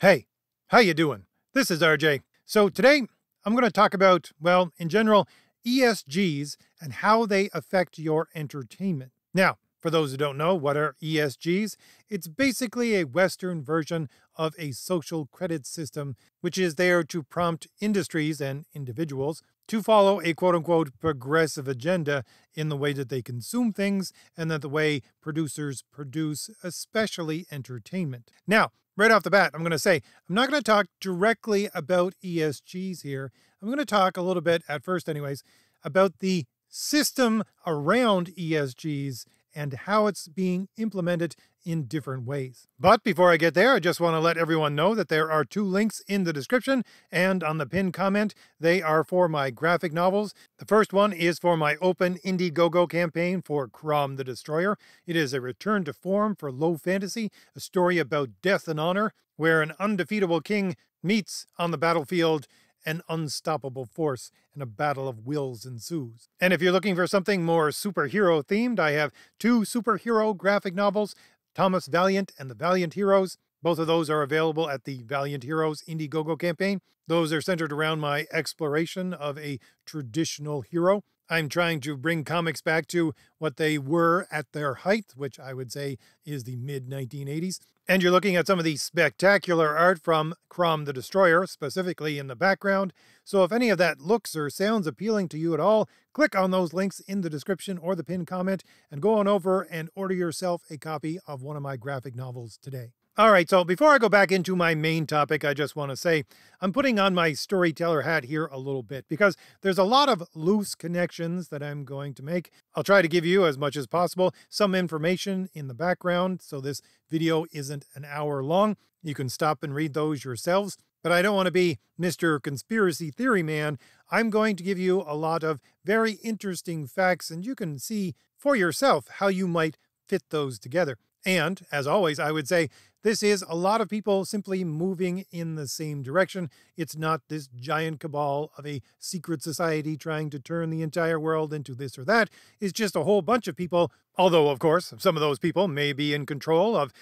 Hey, how you doing? This is RJ. So today I'm going to talk about, well, in general, ESGs and how they affect your entertainment. Now, for those who don't know, what are ESGs? It's basically a Western version of a social credit system, which is there to prompt industries and individuals to follow a quote unquote progressive agenda in the way that they consume things and that the way producers produce, especially entertainment. Now, right off the bat, I'm going to say I'm not going to talk directly about ESGs here. I'm going to talk a little bit, at first, anyways, about the system around ESGs and how it's being implemented in different ways. But before I get there, I just want to let everyone know that there are two links in the description and on the pinned comment. They are for my graphic novels. The first one is for my open Indiegogo campaign for Crom the Destroyer. It is a return to form for low fantasy, a story about death and honor, where an undefeatable king meets on the battlefield an unstoppable force, and a battle of wills ensues. And if you're looking for something more superhero themed, I have two superhero graphic novels, Thomas Valiant and the Valiant Heroes. Both of those are available at the Valiant Heroes Indiegogo campaign. Those are centered around my exploration of a traditional hero. I'm trying to bring comics back to what they were at their height, which I would say is the mid-1980s. And you're looking at some of the spectacular art from Crom the Destroyer, specifically in the background. So if any of that looks or sounds appealing to you at all, click on those links in the description or the pinned comment and go on over and order yourself a copy of one of my graphic novels today. All right, so before I go back into my main topic, I just want to say I'm putting on my storyteller hat here a little bit because there's a lot of loose connections that I'm going to make. I'll try to give you, as much as possible, some information in the background so this video isn't an hour long. You can stop and read those yourselves, but I don't want to be Mr. Conspiracy Theory Man. I'm going to give you a lot of very interesting facts, and you can see for yourself how you might fit those together. And, as always, I would say this is a lot of people simply moving in the same direction. It's not this giant cabal of a secret society trying to turn the entire world into this or that. It's just a whole bunch of people, although, of course, some of those people may be in control of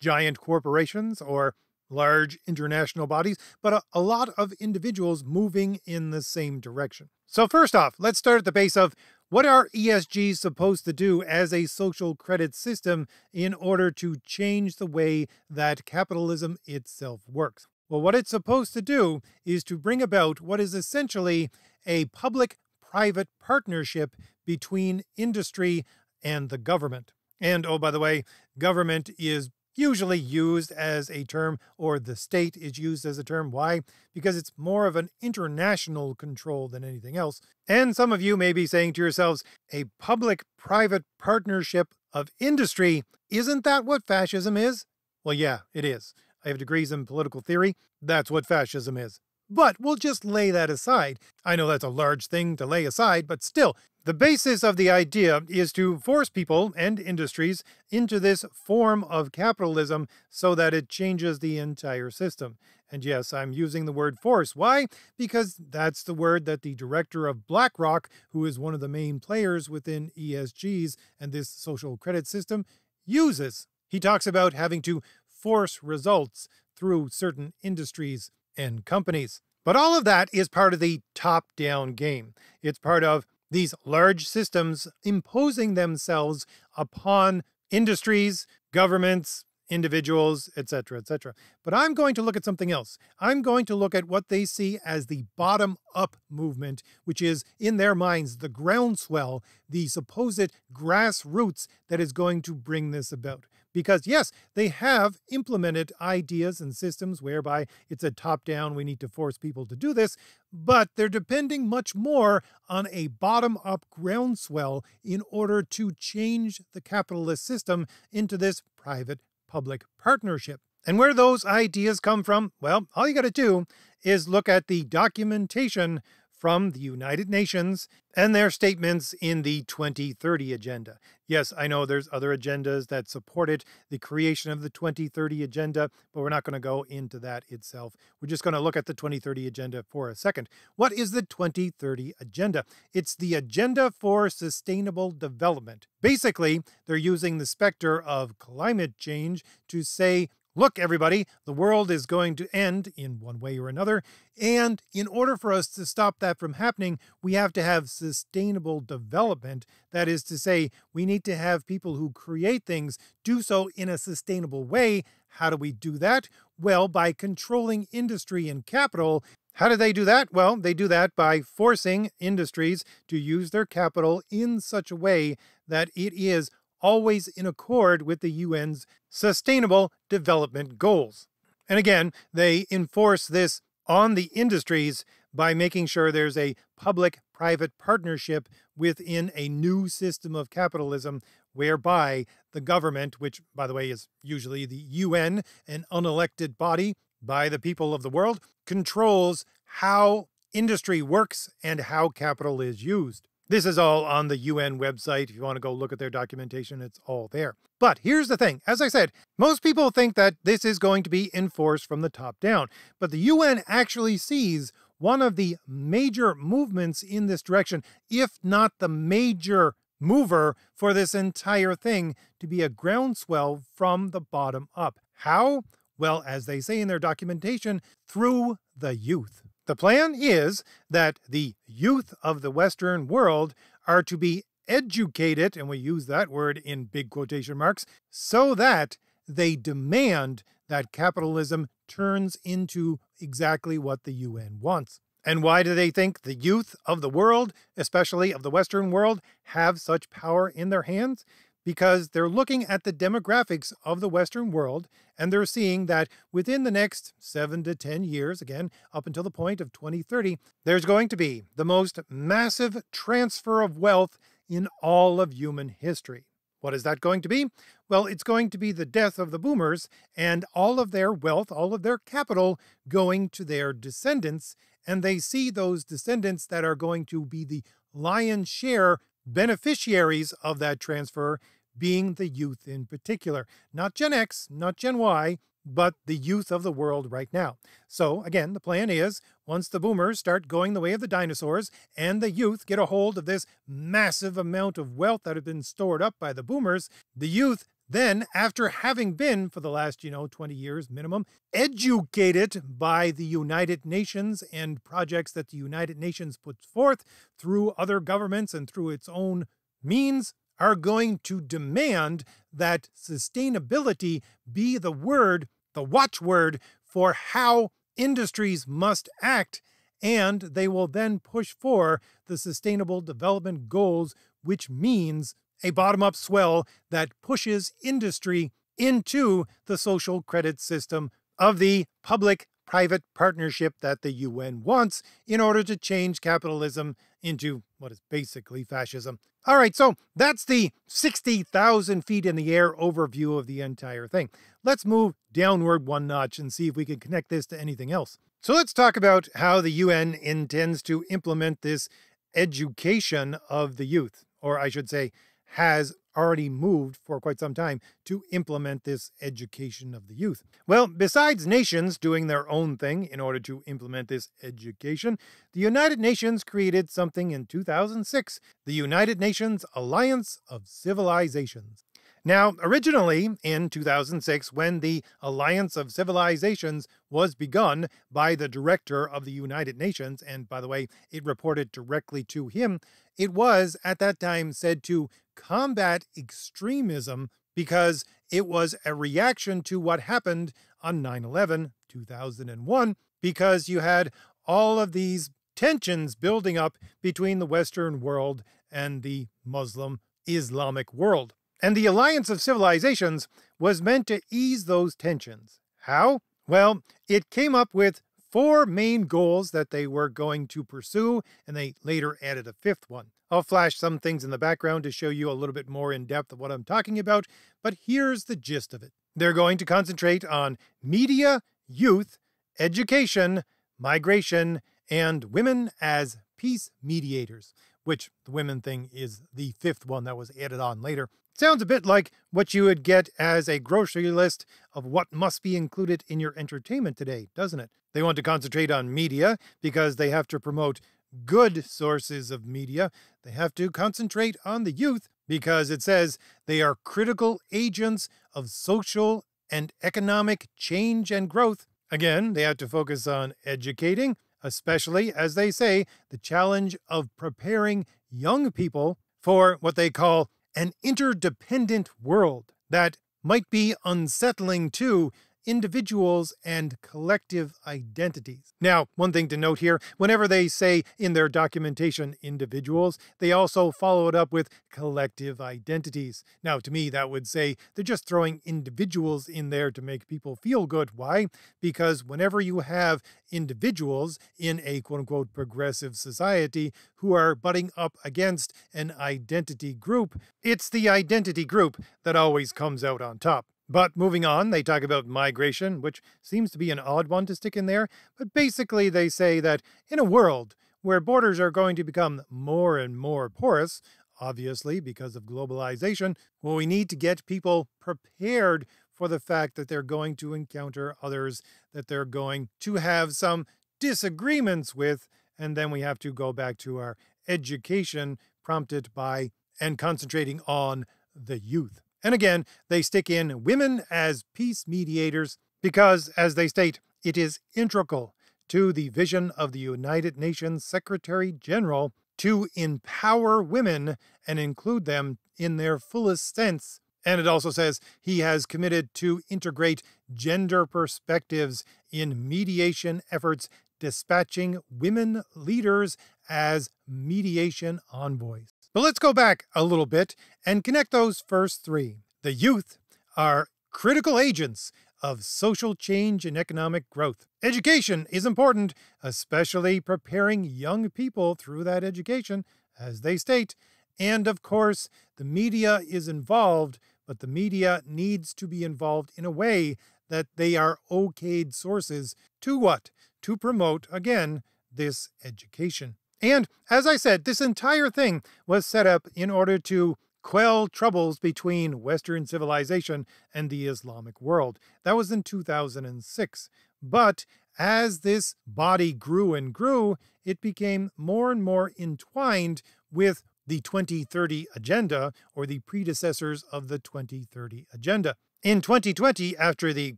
giant corporations or large international bodies, but a lot of individuals moving in the same direction. So first off, let's start at the base of what are ESGs supposed to do as a social credit system in order to change the way that capitalism itself works? Well, what it's supposed to do is to bring about what is essentially a public-private partnership between industry and the government. And, oh, by the way, government is usually used as a term, or the state is used as a term. Why? Because it's more of an international control than anything else. And some of you may be saying to yourselves, a public-private partnership of industry, isn't that what fascism is? Well, yeah, it is. I have degrees in political theory. That's what fascism is. But we'll just lay that aside. I know that's a large thing to lay aside, but still, the basis of the idea is to force people and industries into this form of capitalism so that it changes the entire system. And yes, I'm using the word force. Why? Because that's the word that the director of BlackRock, who is one of the main players within ESGs and this social credit system, uses. He talks about having to force results through certain industries and companies. But all of that is part of the top-down game. It's part of these large systems imposing themselves upon industries, governments, individuals, etc., etc. But I'm going to look at something else. I'm going to look at what they see as the bottom-up movement, which is, in their minds, the groundswell, the supposed grassroots that is going to bring this about. Because, yes, they have implemented ideas and systems whereby it's a top-down, we need to force people to do this, but they're depending much more on a bottom-up groundswell in order to change the capitalist system into this private-public partnership. And where those ideas come from, well, all you got to do is look at the documentation from the United Nations and their statements in the 2030 Agenda. Yes, I know there's other agendas that supported the creation of the 2030 Agenda, but we're not going to go into that itself. We're just going to look at the 2030 Agenda for a second. What is the 2030 Agenda? It's the Agenda for Sustainable Development. Basically, they're using the specter of climate change to say look, everybody, the world is going to end in one way or another. And in order for us to stop that from happening, we have to have sustainable development. That is to say, we need to have people who create things do so in a sustainable way. How do we do that? Well, by controlling industry and capital. How do they do that? Well, they do that by forcing industries to use their capital in such a way that it is always in accord with the UN's Sustainable Development Goals. And again, they enforce this on the industries by making sure there's a public-private partnership within a new system of capitalism whereby the government, which, by the way, is usually the UN, an unelected body by the people of the world, controls how industry works and how capital is used. This is all on the UN website. If you want to go look at their documentation, it's all there. But here's the thing. As I said, most people think that this is going to be enforced from the top down. But the UN actually sees one of the major movements in this direction, if not the major mover for this entire thing, to be a groundswell from the bottom up. How? Well, as they say in their documentation, through the youth. The plan is that the youth of the Western world are to be educated, and we use that word in big quotation marks, so that they demand that capitalism turns into exactly what the UN wants. And why do they think the youth of the world, especially of the Western world, have such power in their hands? Because they're looking at the demographics of the Western world, and they're seeing that within the next 7 to 10 years, again, up until the point of 2030, there's going to be the most massive transfer of wealth in all of human history. What is that going to be? Well, it's going to be the death of the boomers and all of their wealth, all of their capital going to their descendants, and they see those descendants that are going to be the lion's share beneficiaries of that transfer being the youth in particular. Not Gen X, not Gen Y, but the youth of the world right now. So again, the plan is once the boomers start going the way of the dinosaurs and the youth get a hold of this massive amount of wealth that had been stored up by the boomers, the youth then, after having been, for the last, 20 years minimum, educated by the United Nations and projects that the United Nations puts forth through other governments and through its own means, are going to demand that sustainability be the word, the watchword for how industries must act, and they will then push for the Sustainable Development Goals, which means a bottom-up swell that pushes industry into the social credit system of the public-private partnership that the UN wants in order to change capitalism into what is basically fascism. All right, so that's the 60,000 feet in the air overview of the entire thing. Let's move downward one notch and see if we can connect this to anything else. So let's talk about how the UN intends to implement this education of the youth, or I should say, has already moved for quite some time to implement this education of the youth. Well, besides nations doing their own thing in order to implement this education, the United Nations created something in 2006, the United Nations Alliance of Civilizations. Now, originally in 2006, when the Alliance of Civilizations was begun by the director of the United Nations, and by the way, it reported directly to him, it was at that time said to combat extremism because it was a reaction to what happened on 9/11, 2001, because you had all of these tensions building up between the Western world and the Muslim Islamic world. And the Alliance of Civilizations was meant to ease those tensions. How? Well, it came up with 4 main goals that they were going to pursue, and they later added a 5th one. I'll flash some things in the background to show you a little bit more in depth of what I'm talking about, but here's the gist of it. They're going to concentrate on media, youth, education, migration, and women as peace mediators, which the women thing is the 5th one that was added on later. Sounds a bit like what you would get as a grocery list of what must be included in your entertainment today, doesn't it? They want to concentrate on media because they have to promote good sources of media. They have to concentrate on the youth because it says they are critical agents of social and economic change and growth. Again, they have to focus on educating, especially, as they say, the challenge of preparing young people for what they call an interdependent world that might be unsettling to individuals and collective identities. Now, one thing to note here, whenever they say in their documentation individuals, they also follow it up with collective identities. Now, to me, that would say they're just throwing individuals in there to make people feel good. Why? Because whenever you have individuals in a quote-unquote progressive society who are butting up against an identity group, it's the identity group that always comes out on top. But moving on, they talk about migration, which seems to be an odd one to stick in there. But basically, they say that in a world where borders are going to become more and more porous, obviously because of globalization, well, we need to get people prepared for the fact that they're going to encounter others, that they're going to have some disagreements with, and then we have to go back to our education prompted by and concentrating on the youth. And again, they stick in women as peace mediators because, as they state, it is integral to the vision of the United Nations Secretary General to empower women and include them in their fullest sense. And it also says he has committed to integrate gender perspectives in mediation efforts, dispatching women leaders as mediation envoys. But let's go back a little bit and connect those first three. The youth are critical agents of social change and economic growth. Education is important, especially preparing young people through that education, as they state. And of course, the media is involved, but the media needs to be involved in a way that they are okayed sources to what? To promote, again, this education. And as I said, this entire thing was set up in order to quell troubles between Western civilization and the Islamic world. That was in 2006. But as this body grew and grew, it became more and more entwined with the 2030 Agenda, or the predecessors of the 2030 Agenda. In 2020, after the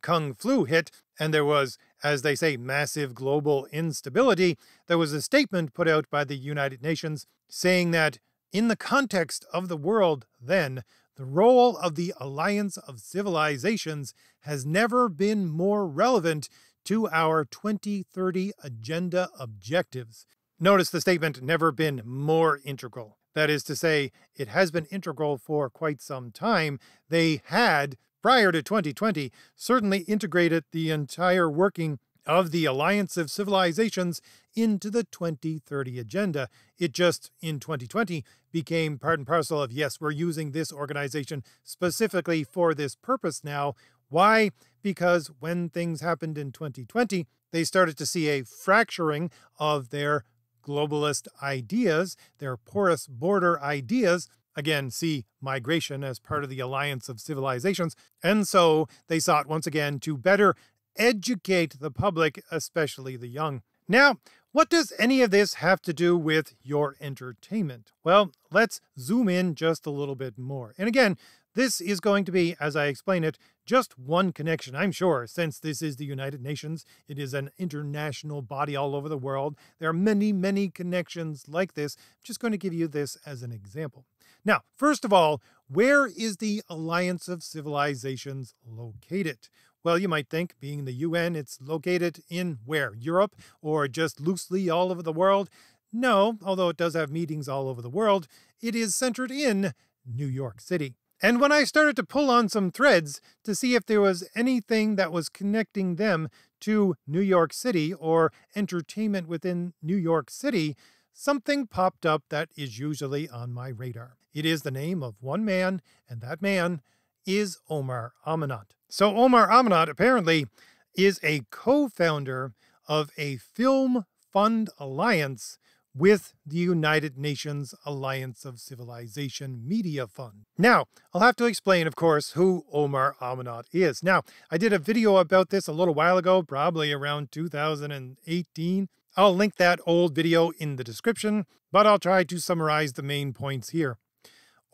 Kung Flu hit, and there was, as they say, massive global instability, there was a statement put out by the United Nations saying that in the context of the world then, the role of the Alliance of Civilizations has never been more relevant to our 2030 Agenda objectives. Notice the statement, never been more integral. That is to say, it has been integral for quite some time. They had, prior to 2020, certainly integrated the entire working of the Alliance of Civilizations into the 2030 Agenda. It just, in 2020, became part and parcel of, yes, we're using this organization specifically for this purpose now. Why? Because when things happened in 2020, they started to see a fracturing of their globalist ideas, their porous border ideas. Again, see migration as part of the Alliance of Civilizations. And so they sought once again to better educate the public, especially the young. Now, what does any of this have to do with your entertainment? Well, let's zoom in just a little bit more. And again, this is going to be, as I explain it, just one connection, I'm sure, since this is the United Nations. It is an international body all over the world. There are many, many connections like this. I'm just going to give you this as an example. Now, first of all, where is the Alliance of Civilizations located? Well, you might think, being the UN, it's located in where? Europe, or just loosely all over the world? No, although it does have meetings all over the world, it is centered in New York City. And when I started to pull on some threads to see if there was anything that was connecting them to New York City or entertainment within New York City, something popped up that is usually on my radar. It is the name of one man, and that man is Omar Amanat. So Omar Amanat apparently is a co-founder of a film fund alliance with the United Nations Alliance of Civilization Media Fund. Now, I'll have to explain, of course, who Omar Amanat is. Now, I did a video about this a little while ago, probably around 2018. I'll link that old video in the description, but I'll try to summarize the main points here.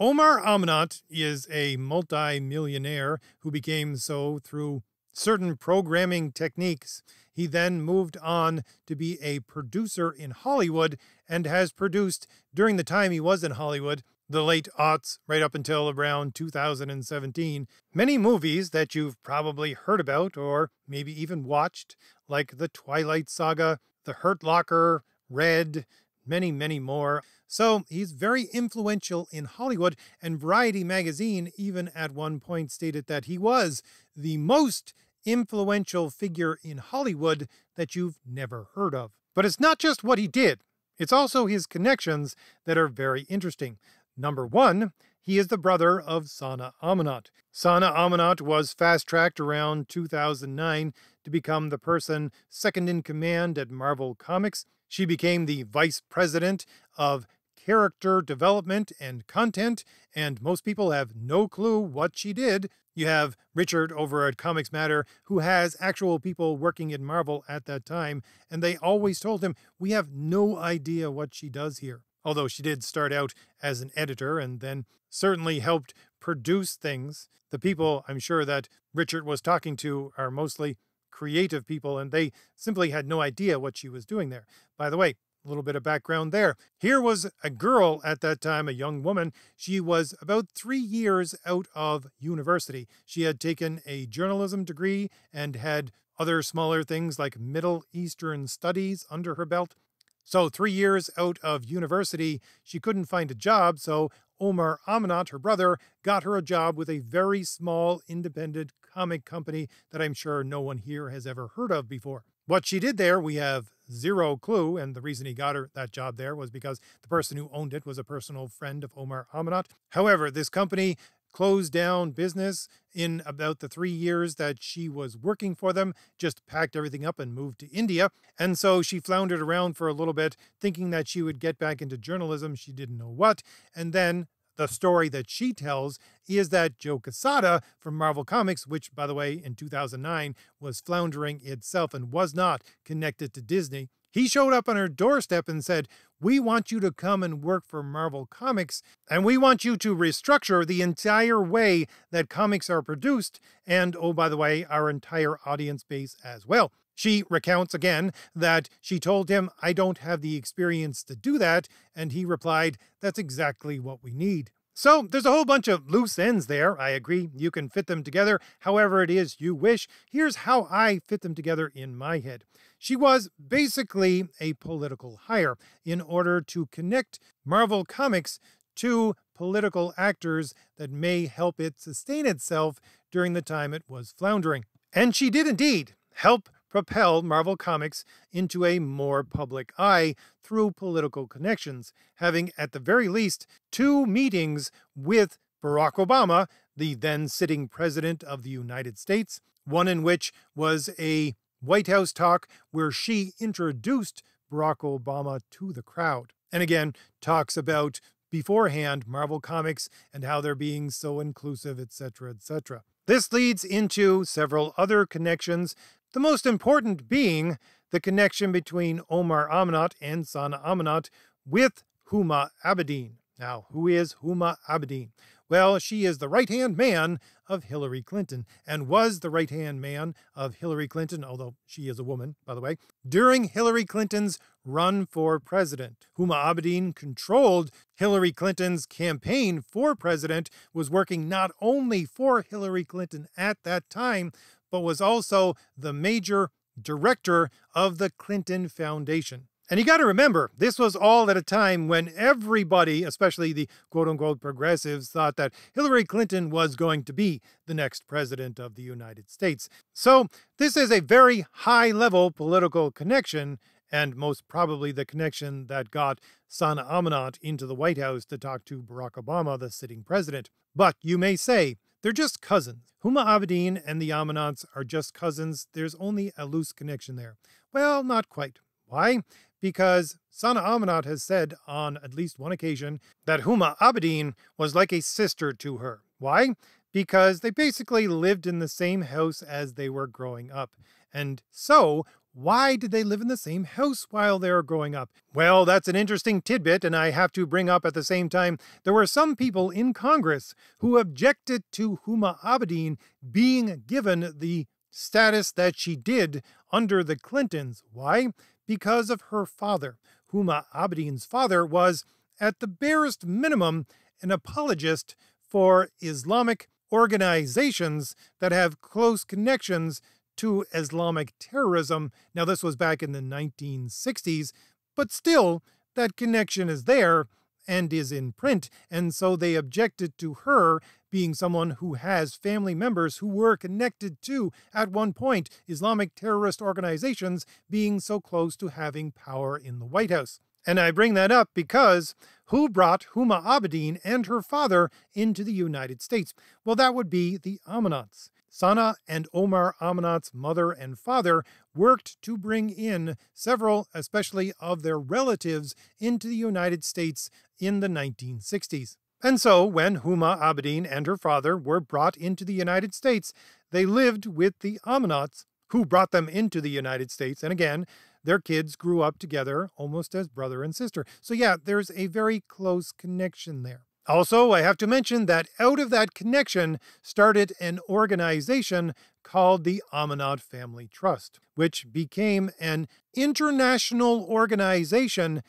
Omar Amanat is a multi-millionaire who became so through certain programming techniques. He then moved on to be a producer in Hollywood and has produced, during the time he was in Hollywood, the late aughts, right up until around 2017, many movies that you've probably heard about or maybe even watched, like The Twilight Saga, The Hurt Locker, Red, many, many more. So he's very influential in Hollywood, and Variety magazine even at one point stated that he was the most influential figure in Hollywood that you've never heard of. But it's not just what he did, it's also his connections that are very interesting. Number one, he is the brother of Sana Amanat. Sana Amanat was fast-tracked around 2009 to become the person second in command at Marvel Comics. She became the vice president of character development and content, and most people have no clue what she did. You have Richard over at Comics Matter, who has actual people working at Marvel at that time, and they always told him, we have no idea what she does here. Although she did start out as an editor and then certainly helped produce things. The people I'm sure that Richard was talking to are mostly creative people, and they simply had no idea what she was doing there. By the way, a little bit of background there. Here was a girl at that time, a young woman. She was about 3 years out of university. She had taken a journalism degree and had other smaller things like Middle Eastern studies under her belt. So 3 years out of university, she couldn't find a job, so Omar Amanat, her brother, got her a job with a very small independent comic company that I'm sure no one here has ever heard of before. What she did there, we have zero clue, and the reason he got her that job there was because the person who owned it was a personal friend of Omar Amanat. However, this company closed down business in about the 3 years that she was working for them, just packed everything up and moved to India. And so she floundered around for a little bit, thinking that she would get back into journalism. She didn't know what. And then the story that she tells is that Joe Quesada from Marvel Comics, which, by the way, in 2009 was floundering itself and was not connected to Disney, he showed up on her doorstep and said, we want you to come and work for Marvel Comics, and we want you to restructure the entire way that comics are produced, and, oh, by the way, our entire audience base as well. She recounts again that she told him, I don't have the experience to do that, and he replied, that's exactly what we need. So there's a whole bunch of loose ends there. I agree, you can fit them together however it is you wish. Here's how I fit them together in my head. She was basically a political hire in order to connect Marvel Comics to political actors that may help it sustain itself during the time it was floundering. And she did indeed help propel Marvel Comics into a more public eye through political connections, having at the very least 2 meetings with Barack Obama, the then sitting president of the United States, one in which was a White House talk where she introduced Barack Obama to the crowd. And again, talks about beforehand Marvel Comics and how they're being so inclusive, etc., etc. This leads into several other connections, the most important being the connection between Omar Amanat and Sana Amanat with Huma Abedin. Now, who is Huma Abedin? Well, she is the right-hand man of Hillary Clinton, and was the right-hand man of Hillary Clinton, although she is a woman, by the way, during Hillary Clinton's run for president. Huma Abedin controlled Hillary Clinton's campaign for president, was working not only for Hillary Clinton at that time, but was also the major director of the Clinton Foundation. And you got to remember, this was all at a time when everybody, especially the quote-unquote progressives, thought that Hillary Clinton was going to be the next president of the United States. So this is a very high-level political connection, and most probably the connection that got Sana Amanat into the White House to talk to Barack Obama, the sitting president. But you may say, they're just cousins. Huma Abedin and the Amanats are just cousins. There's only a loose connection there. Well, not quite. Why? Because Sana Amanat has said on at least one occasion that Huma Abedin was like a sister to her. Why? Because they basically lived in the same house as they were growing up. And so, why did they live in the same house while they were growing up? Well, that's an interesting tidbit, and I have to bring up at the same time, there were some people in Congress who objected to Huma Abedin being given the status that she did under the Clintons. Why? Because of her father. Huma Abedin's father was, at the barest minimum, an apologist for Islamic organizations that have close connections to Islamic terrorism. Now, this was back in the 1960s, but still, that connection is there and is in print, and so they objected to her being someone who has family members who were connected to, at one point, Islamic terrorist organizations being so close to having power in the White House. And I bring that up because who brought Huma Abedin and her father into the United States? Well, that would be the Amanats. Sana and Omar Amanat's mother and father worked to bring in several, especially of their relatives, into the United States in the 1960s. And so, when Huma Abedin and her father were brought into the United States, they lived with the Amanats, who brought them into the United States. And again, their kids grew up together almost as brother and sister. So yeah, there's a very close connection there. Also, I have to mention that out of that connection started an organization called the Amanat Family Trust, which became an international organization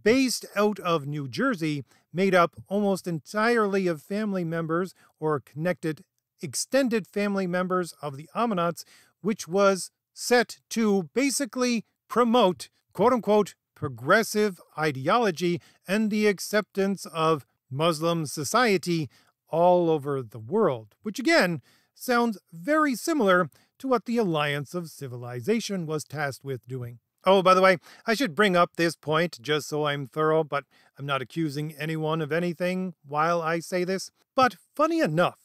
based out of New Jersey, made up almost entirely of family members or connected extended family members of the Amanats, which was set to basically promote, quote-unquote, progressive ideology and the acceptance of Muslim society all over the world, which again sounds very similar to what the Alliance of Civilization was tasked with doing. Oh, by the way, I should bring up this point just so I'm thorough, but I'm not accusing anyone of anything while I say this. But funny enough,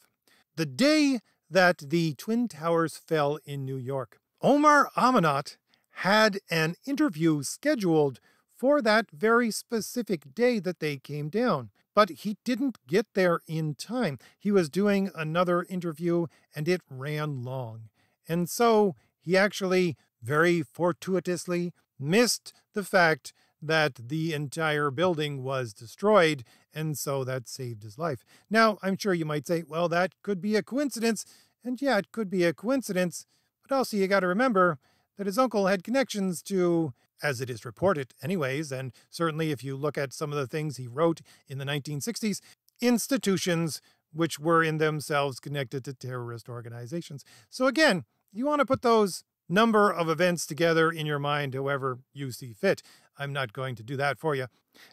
the day that the Twin Towers fell in New York, Omar Amanat had an interview scheduled for that very specific day that they came down. But he didn't get there in time. He was doing another interview and it ran long. And so he actually very fortuitously missed the fact that the entire building was destroyed, and so that saved his life. Now, I'm sure you might say, well, that could be a coincidence. And yeah, it could be a coincidence. But also you got to remember that his uncle had connections to, as it is reported anyways, and certainly if you look at some of the things he wrote in the 1960s, institutions which were in themselves connected to terrorist organizations. So again, you want to put those number of events together in your mind however you see fit. I'm not going to do that for you.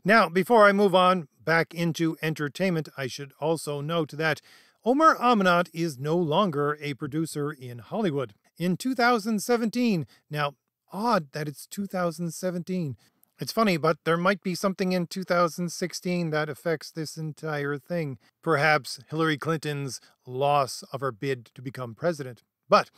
Now, before I move on back into entertainment, I should also note that Omar Amanat is no longer a producer in Hollywood. In 2017, now, odd that it's 2017. It's funny, but there might be something in 2016 that affects this entire thing. Perhaps Hillary Clinton's loss of her bid to become president. But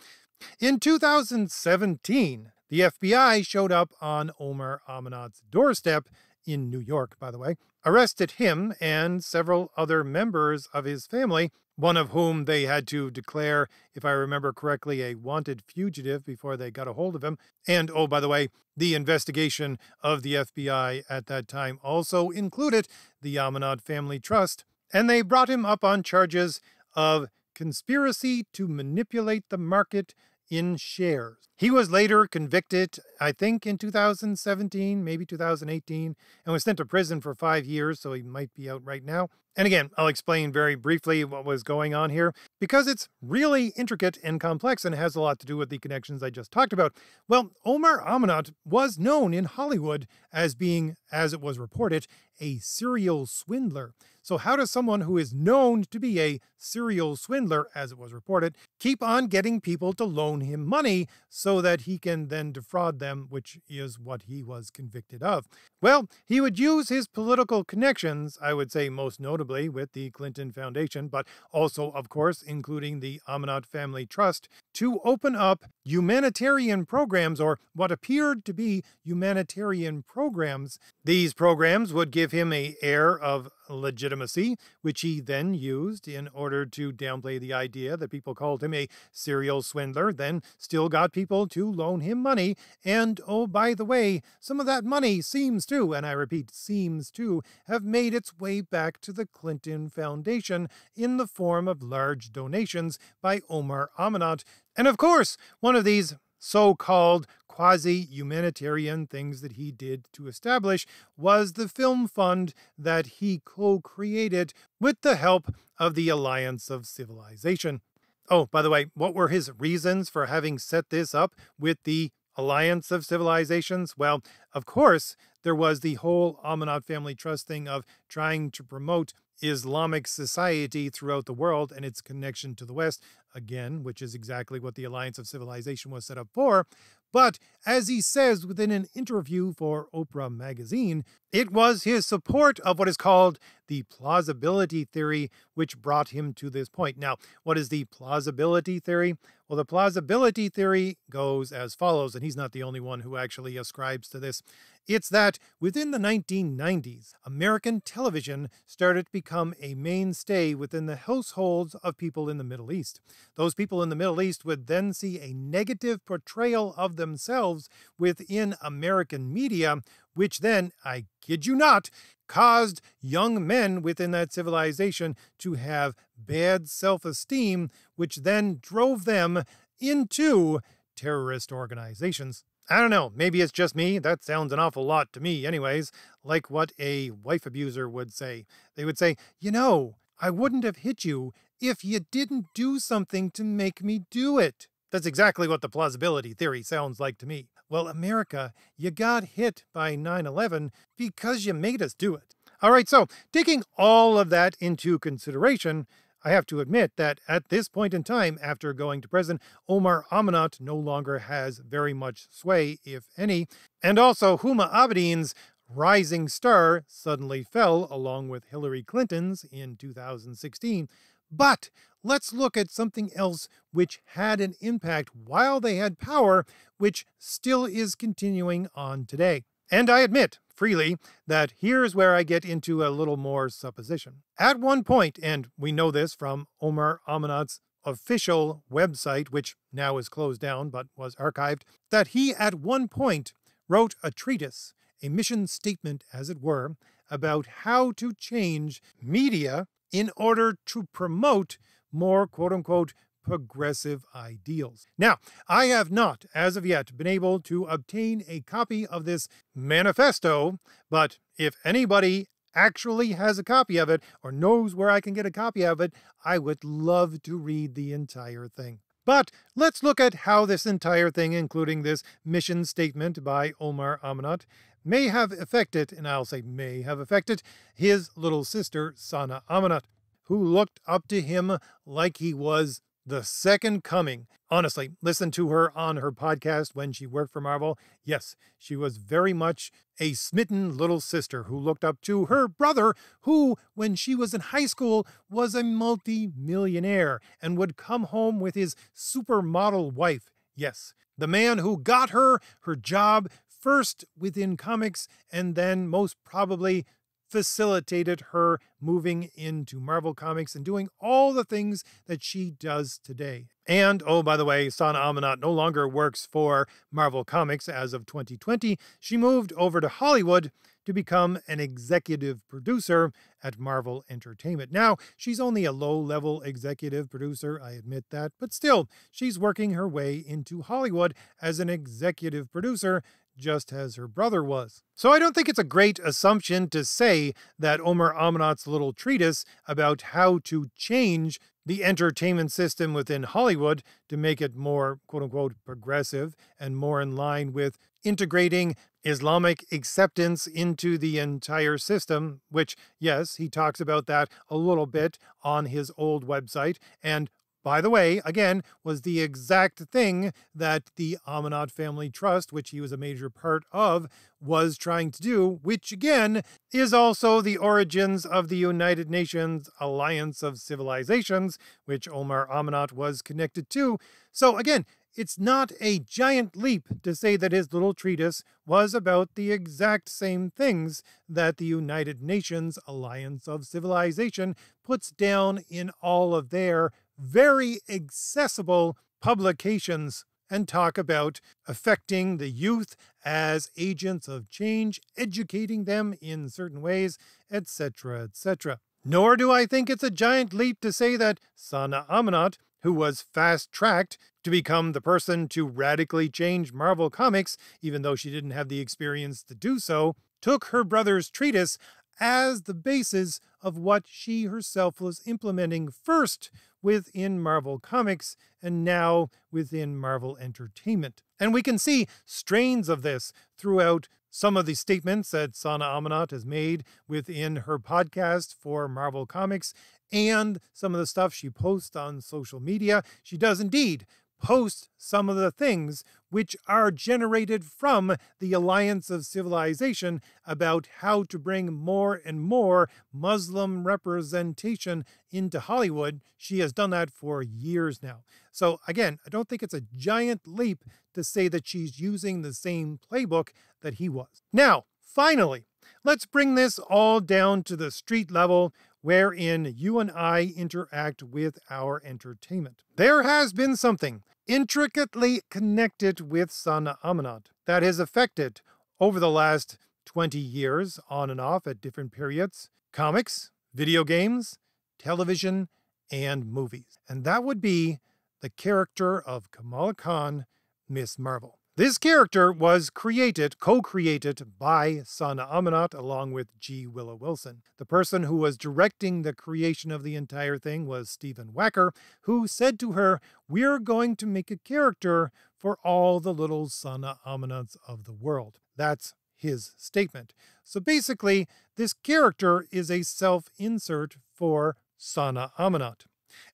in 2017, the FBI showed up on Omar Amanat's doorstep in New York, by the way, arrested him and several other members of his family, one of whom they had to declare, if I remember correctly, a wanted fugitive before they got a hold of him. And, oh, by the way, the investigation of the FBI at that time also included the Amanat Family Trust, and they brought him up on charges of conspiracy to manipulate the market in shares. He was later convicted, I think in 2017, maybe 2018, and was sent to prison for 5 years, so he might be out right now. And again, I'll explain very briefly what was going on here, because it's really intricate and complex and has a lot to do with the connections I just talked about. Well, Omar Amanat was known in Hollywood as being, as it was reported, a serial swindler. So how does someone who is known to be a serial swindler, as it was reported, keep on getting people to loan him money so that he can then defraud them, which is what he was convicted of? Well, he would use his political connections, I would say most notably with the Clinton Foundation, but also, of course, including the Amanat Family Trust, to open up humanitarian programs, or what appeared to be humanitarian programs. These programs would give him an air of legitimacy, which he then used in order to downplay the idea that people called him a serial swindler, then still got people to loan him money. And oh, by the way, some of that money seems to, and I repeat, seems to, have made its way back to the Clinton Foundation in the form of large donations by Omar Amanat. And of course, one of these so-called quasi-humanitarian things that he did to establish was the film fund that he co-created with the help of the Alliance of Civilization. Oh, by the way, what were his reasons for having set this up with the Alliance of Civilizations? Well, of course, there was the whole Amanat Family Trust thing of trying to promote Islamic society throughout the world and its connection to the West, again, which is exactly what the Alliance of Civilization was set up for. But as he says within an interview for Oprah magazine, it was his support of what is called the plausibility theory which brought him to this point. Now, what is the plausibility theory? Well, the plausibility theory goes as follows, and he's not the only one who actually ascribes to this. It's that within the 1990s, American television started to become a mainstay within the households of people in the Middle East. Those people in the Middle East would then see a negative portrayal of themselves within American media, which then, I kid you not, caused young men within that civilization to have bad self-esteem, which then drove them into terrorist organizations. I don't know, maybe it's just me. That sounds an awful lot to me anyways, like what a wife abuser would say. They would say, you know, I wouldn't have hit you if you didn't do something to make me do it. That's exactly what the plausibility theory sounds like to me. Well, America, you got hit by 9/11 because you made us do it. All right, so taking all of that into consideration, I have to admit that at this point in time, after going to prison, Omar Amanat no longer has very much sway, if any. And also, Huma Abedin's rising star suddenly fell along with Hillary Clinton's in 2016. But let's look at something else which had an impact while they had power, which still is continuing on today. And I admit freely that here's where I get into a little more supposition. At one point, and we know this from Omar Amanat's official website, which now is closed down but was archived, that he at one point wrote a treatise, a mission statement as it were, about how to change media in order to promote more quote-unquote progressive ideals. Now, I have not, as of yet, been able to obtain a copy of this manifesto, but if anybody actually has a copy of it or knows where I can get a copy of it, I would love to read the entire thing. But let's look at how this entire thing, including this mission statement by Omar Amanat, may have affected, and I'll say may have affected, his little sister, Sana Amanat, who looked up to him like he was the second coming. Honestly, listen to her on her podcast when she worked for Marvel. Yes, she was very much a smitten little sister who looked up to her brother, who, when she was in high school, was a multi-millionaire and would come home with his supermodel wife. Yes, the man who got her job first within comics and then most probably facilitated her moving into Marvel Comics and doing all the things that she does today. And, oh, by the way, Sana Amanat no longer works for Marvel Comics as of 2020. She moved over to Hollywood to become an executive producer at Marvel Entertainment. Now, she's only a low-level executive producer, I admit that, but still, she's working her way into Hollywood as an executive producer, just as her brother was. So I don't think it's a great assumption to say that Omar Amanat's little treatise about how to change the entertainment system within Hollywood to make it more, quote-unquote, progressive and more in line with integrating Islamic acceptance into the entire system, which, yes, he talks about that a little bit on his old website, and by the way, again, was the exact thing that the Amanat Family Trust, which he was a major part of, was trying to do, which again is also the origins of the United Nations Alliance of Civilizations, which Omar Amanat was connected to. So again, it's not a giant leap to say that his little treatise was about the exact same things that the United Nations Alliance of Civilization puts down in all of their very accessible publications and talk about affecting the youth as agents of change, educating them in certain ways, etc., etc. Nor do I think it's a giant leap to say that Sana Amanat, who was fast-tracked to become the person to radically change Marvel Comics, even though she didn't have the experience to do so, took her brother's treatise as the basis of what she herself was implementing first within Marvel Comics and now within Marvel Entertainment. And we can see strains of this throughout some of the statements that Sana Amanat has made within her podcast for Marvel Comics and some of the stuff she posts on social media. She does indeed post some of the things which are generated from the Alliance of Civilization about how to bring more and more Muslim representation into Hollywood. She has done that for years now. So again, I don't think it's a giant leap to say that she's using the same playbook that he was. Now, finally, let's bring this all down to the street level wherein you and I interact with our entertainment. There has been something intricately connected with Sana Amanat that has affected, over the last 20 years, on and off at different periods, comics, video games, television, and movies. And that would be the character of Kamala Khan, Miss Marvel. This character was co-created by Sana Amanat along with G. Willow Wilson. The person who was directing the creation of the entire thing was Stephen Wacker, who said to her, "We're going to make a character for all the little Sana Amanats of the world." That's his statement. So basically, this character is a self-insert for Sana Amanat.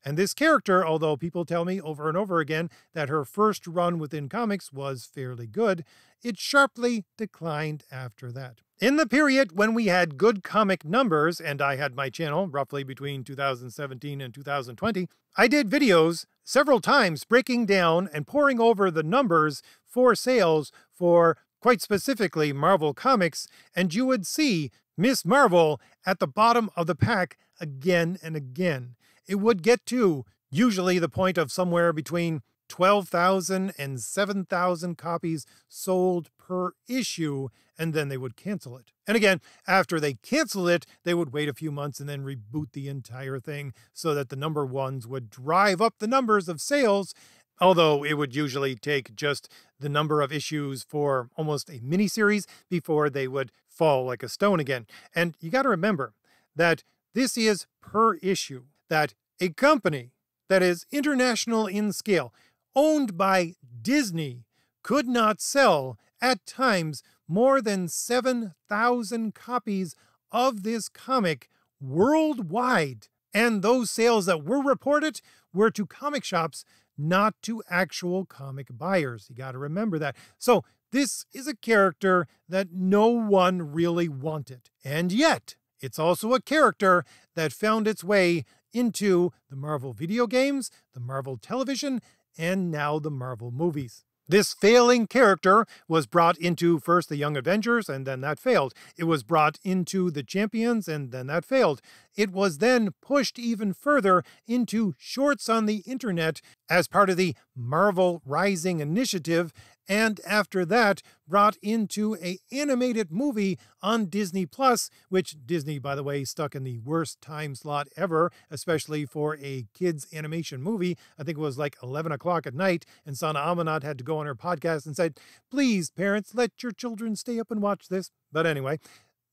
And this character, although people tell me over and over again that her first run within comics was fairly good, it sharply declined after that. In the period when we had good comic numbers, and I had my channel roughly between 2017 and 2020, I did videos several times breaking down and poring over the numbers for sales for, quite specifically, Marvel Comics, and you would see Miss Marvel at the bottom of the pack again and again. It would get to usually the point of somewhere between 12,000 and 7,000 copies sold per issue, and then they would cancel it. And again, after they cancel it, they would wait a few months and then reboot the entire thing so that the number ones would drive up the numbers of sales, although it would usually take just the number of issues for almost a miniseries before they would fall like a stone again. And you got to remember that this is per issue, that a company that is international in scale, owned by Disney, could not sell, at times, more than 7,000 copies of this comic worldwide. And those sales that were reported were to comic shops, not to actual comic buyers. You got to remember that. So this is a character that no one really wanted. And yet, it's also a character that found its way into the Marvel video games, the Marvel television, and now the Marvel movies. This failing character was brought into first the Young Avengers, and then that failed. It was brought into the Champions, and then that failed. It was then pushed even further into shorts on the internet as part of the Marvel Rising initiative, and after that brought into an animated movie on Disney Plus, which Disney, by the way, stuck in the worst time slot ever, especially for a kids animation movie. I think it was like 11 o'clock at night, and Sana Amanat had to go on her podcast and said, "Please, parents, let your children stay up and watch this." But anyway,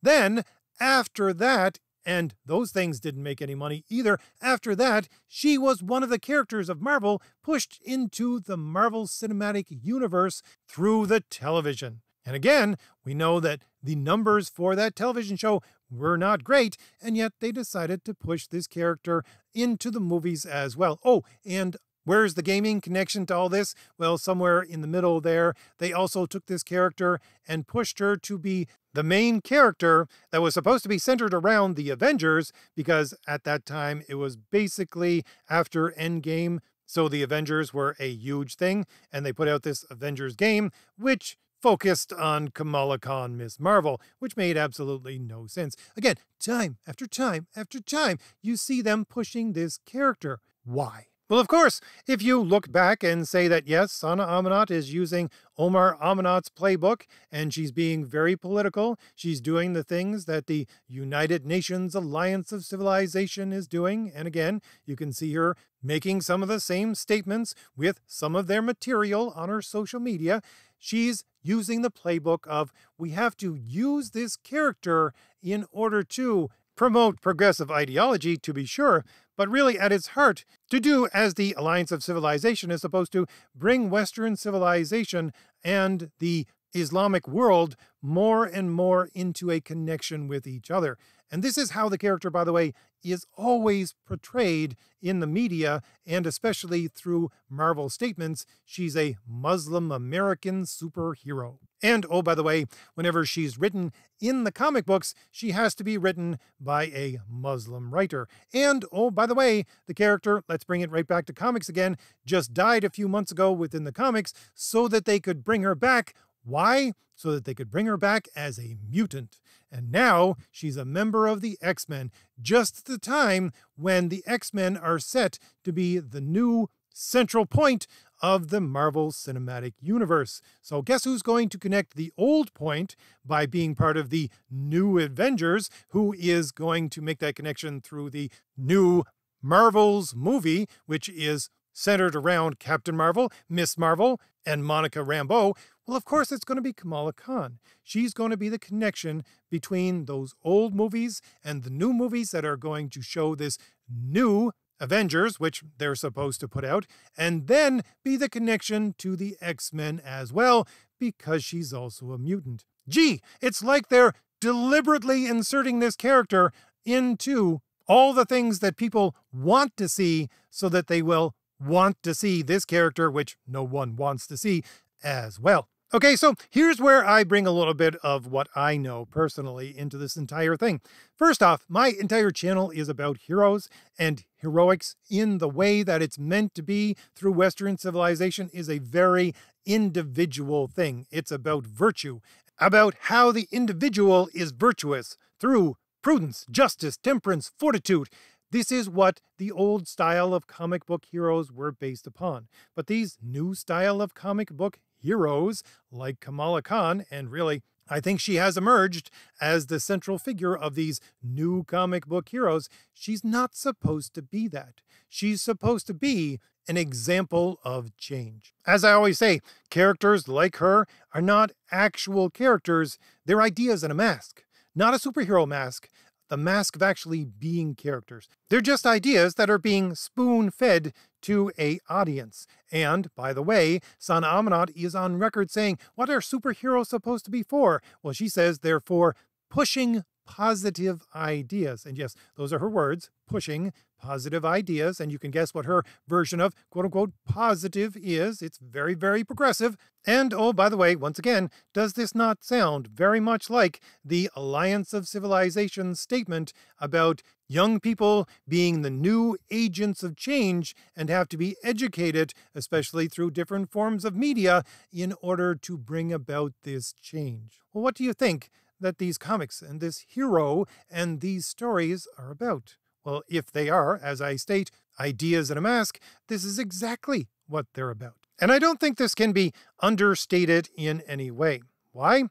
then after that, and those things didn't make any money either. After that, she was one of the characters of Marvel pushed into the Marvel Cinematic Universe through the television. And again, we know that the numbers for that television show were not great, and yet they decided to push this character into the movies as well. Oh, and where's the gaming connection to all this? Well, somewhere in the middle there, they also took this character and pushed her to be the main character that was supposed to be centered around the Avengers, because at that time it was basically after Endgame, So the Avengers were a huge thing, and they put out this Avengers game, which focused on Kamala Khan, Miss Marvel, which made absolutely no sense. Again, time after time after time, you see them pushing this character. Why? Well, of course, if you look back and say that, yes, Sana Amanat is using Omar Amanat's playbook, and she's being very political, she's doing the things that the United Nations Alliance of Civilization is doing, and again, you can see her making some of the same statements with some of their material on her social media. She's using the playbook of, we have to use this character in order to promote progressive ideology, to be sure, but really at its heart, to do as the Alliance of Civilization is supposed to, bring Western civilization and the Islamic world more and more into a connection with each other. And this is how the character, by the way, is always portrayed in the media, and especially through Marvel statements. She's a Muslim American superhero. And, oh, by the way, whenever she's written in the comic books, she has to be written by a Muslim writer. And, oh, by the way, the character, let's bring it right back to comics again, just died a few months ago within the comics so that they could bring her back. Why? So that they could bring her back as a mutant. And now she's a member of the X-Men, just at the time when the X-Men are set to be the new central point of the Marvel Cinematic Universe. So guess who's going to connect the old point by being part of the new Avengers? Who is going to make that connection through the new Marvels movie, which is centered around Captain Marvel, Miss Marvel, and Monica Rambeau? Well, of course, it's going to be Kamala Khan. She's going to be the connection between those old movies and the new movies that are going to show this new Avengers, which they're supposed to put out, and then be the connection to the X-Men as well, because she's also a mutant. Gee, it's like they're deliberately inserting this character into all the things that people want to see so that they will want to see this character, which no one wants to see, as well. Okay, so here's where I bring a little bit of what I know personally into this entire thing. First off, my entire channel is about heroes, and heroics in the way that it's meant to be through Western civilization is a very individual thing. It's about virtue, about how the individual is virtuous through prudence, justice, temperance, fortitude. This is what the old style of comic book heroes were based upon. But these new style of comic book heroes, like Kamala Khan, and really, I think she has emerged as the central figure of these new comic book heroes, she's not supposed to be that. She's supposed to be an example of change. As I always say, characters like her are not actual characters, they're ideas in a mask. Not a superhero mask, the mask of actually being characters. They're just ideas that are being spoon-fed to an audience. And, by the way, Sana Amanat is on record saying, what are superheroes supposed to be for? Well, she says they're for pushing positive ideas. And yes, those are her words, pushing positive ideas. And you can guess what her version of quote-unquote positive is. It's very, very progressive. And, oh, by the way, once again, does this not sound very much like the Alliance of Civilization statement about young people being the new agents of change and have to be educated, especially through different forms of media, in order to bring about this change? Well, what do you think that these comics and this hero and these stories are about? Well, if they are, as I state, ideas in a mask, this is exactly what they're about. And I don't think this can be understated in any way. Why?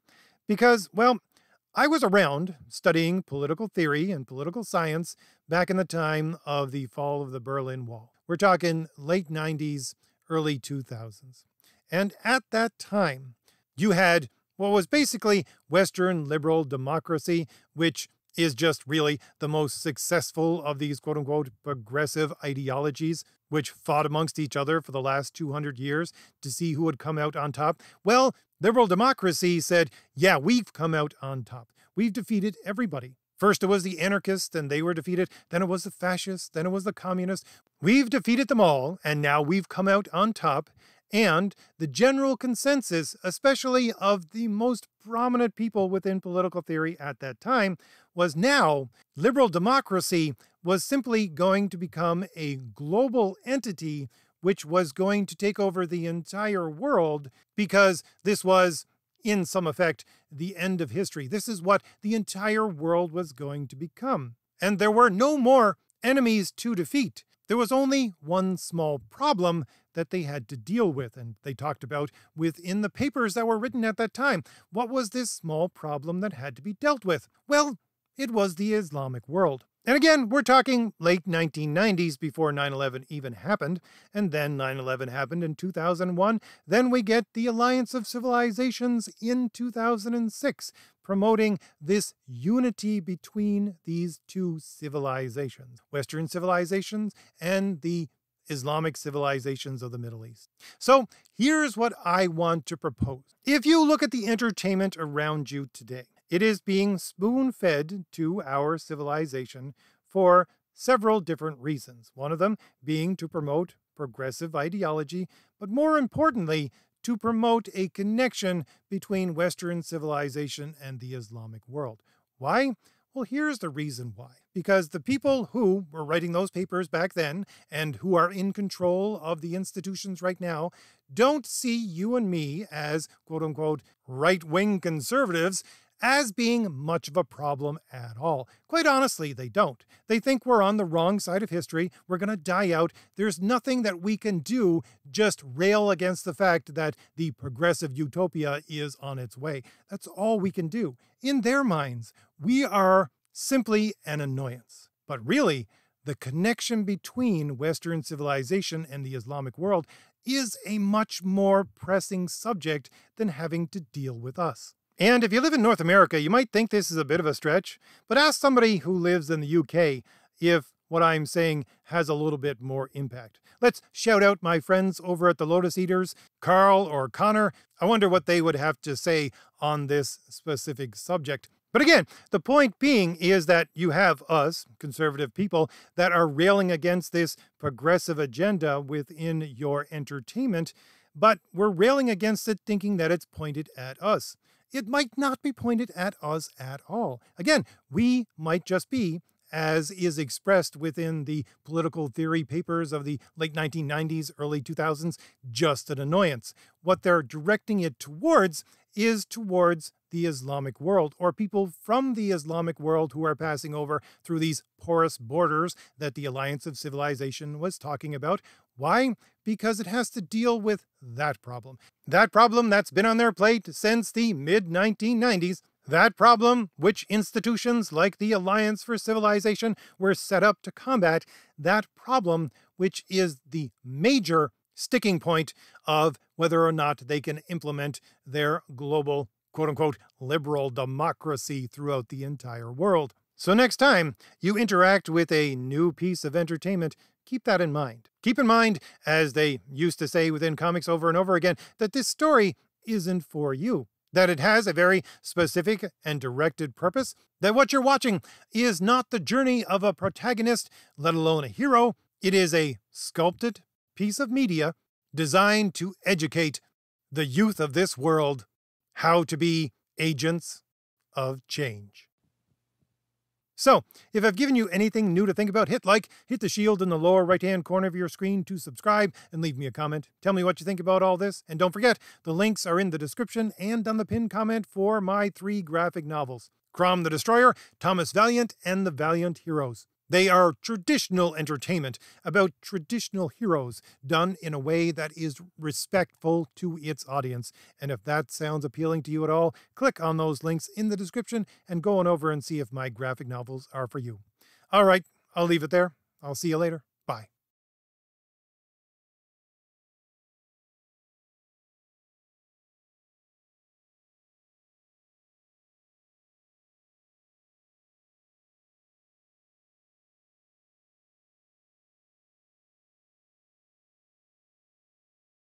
Because, well, I was around studying political theory and political science back in the time of the fall of the Berlin Wall. We're talking late 90s, early 2000s. And at that time, you had what was basically Western liberal democracy, which is just really the most successful of these quote-unquote progressive ideologies, which fought amongst each other for the last 200 years to see who would come out on top. Well, liberal democracy said, yeah, we've come out on top. We've defeated everybody. First it was the anarchists and they were defeated. Then it was the fascists. Then it was the communists. We've defeated them all, and now we've come out on top. And the general consensus, especially of the most prominent people within political theory at that time, was now liberal democracy was simply going to become a global entity which was going to take over the entire world because this was, in some effect, the end of history. This is what the entire world was going to become. And there were no more enemies to defeat. There was only one small problem that they had to deal with, and they talked about within the papers that were written at that time. What was this small problem that had to be dealt with? Well, it was the Islamic world. And again, we're talking late 1990s before 9/11 even happened, and then 9/11 happened in 2001. Then we get the Alliance of Civilizations in 2006, promoting this unity between these two civilizations, Western civilizations and the Islamic civilizations of the Middle East. So here's what I want to propose. If you look at the entertainment around you today, it is being spoon-fed to our civilization for several different reasons. One of them being to promote progressive ideology, but more importantly, to promote a connection between Western civilization and the Islamic world. Why? Well, here's the reason why. Because the people who were writing those papers back then and who are in control of the institutions right now don't see you and me as quote-unquote right-wing conservatives as being much of a problem at all. Quite honestly, they don't. They think we're on the wrong side of history. We're going to die out. There's nothing that we can do, just rail against the fact that the progressive utopia is on its way. That's all we can do. In their minds, we are simply an annoyance. But really, the connection between Western civilization and the Islamic world is a much more pressing subject than having to deal with us. And if you live in North America, you might think this is a bit of a stretch, but ask somebody who lives in the UK if what I'm saying has a little bit more impact. Let's shout out my friends over at the Lotus Eaters, Carl or Connor. I wonder what they would have to say on this specific subject. But again, the point being is that you have us, conservative people, that are railing against this progressive agenda within your entertainment, but we're railing against it thinking that it's pointed at us. It might not be pointed at us at all. Again, we might just be, as is expressed within the political theory papers of the late 1990s, early 2000s, just an annoyance. What they're directing it towards is towards the Islamic world, or people from the Islamic world who are passing over through these porous borders that the Alliance of Civilization was talking about. Why? Because it has to deal with that problem. That problem that's been on their plate since the mid-1990s. That problem, which institutions like the Alliance for Civilization were set up to combat. That problem, which is the major sticking point of whether or not they can implement their global, quote-unquote, liberal democracy throughout the entire world. So next time you interact with a new piece of entertainment, keep that in mind. Keep in mind, as they used to say within comics over and over again, that this story isn't for you. That it has a very specific and directed purpose. That what you're watching is not the journey of a protagonist, let alone a hero. It is a sculpted piece of media designed to educate the youth of this world how to be agents of change. So, if I've given you anything new to think about, hit like, hit the shield in the lower right-hand corner of your screen to subscribe, and leave me a comment. Tell me what you think about all this, and don't forget, the links are in the description and on the pinned comment for my 3 graphic novels, Crom the Destroyer, Thomas Valiant, and the Valiant Heroes. They are traditional entertainment about traditional heroes done in a way that is respectful to its audience. And if that sounds appealing to you at all, click on those links in the description and go on over and see if my graphic novels are for you. All right, I'll leave it there. I'll see you later.